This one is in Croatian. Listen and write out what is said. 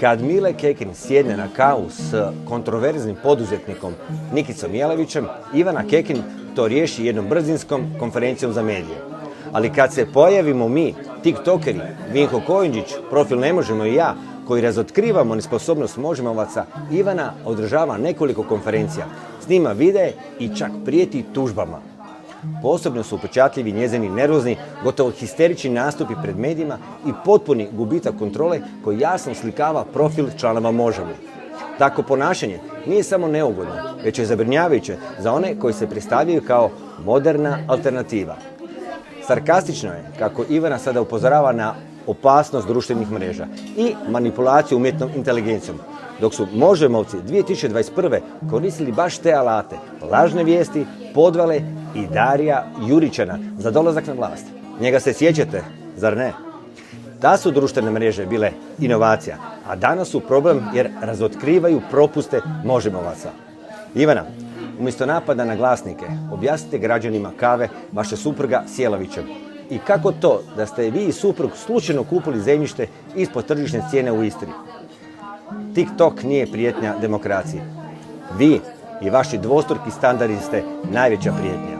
Kad Mile Kekin sjedne na kavu s kontroverznim poduzetnikom Nikicom Jelavićem, Ivana Kekin to riješi jednom brzinskom konferencijom za medije. Ali kad se pojavimo mi, tiktokeri, Vinko Kojundžić, profil Ne možemo i ja, koji razotkrivamo nesposobnost Možemovaca, Ivana održava nekoliko konferencija, snima videe i čak prijeti tužbama. Posebno su upečatljivi njezini nervozni, gotovo histerični nastupi pred medijima i potpuni gubitak kontrole koji jasno slikava profil članova Možemo. Tako ponašanje nije samo neugodno, već je zabrinjavajuće za one koji se predstavljaju kao moderna alternativa. Sarkastično je kako Ivana sada upozorava na opasnost društvenih mreža i manipulaciju umjetnom inteligencijom, dok su Možemovci 2021. koristili baš te alate, lažne vijesti, podvale i Darija Juričana za dolazak na vlast. Njega se sjećate, zar ne? Ta su društvene mreže bile inovacija, a danas su problem jer razotkrivaju propuste Možemovaca. Ivana, umjesto napada na glasnike, objasnite građanima Kave vaše supruga s Jelavićem. I kako to da ste vi i suprug slučajno kupili zemljište ispod tržišne cijene u Istri? TikTok nije prijetnja demokraciji. Vi i vaši dvostruki standardi ste najveća prijetnja.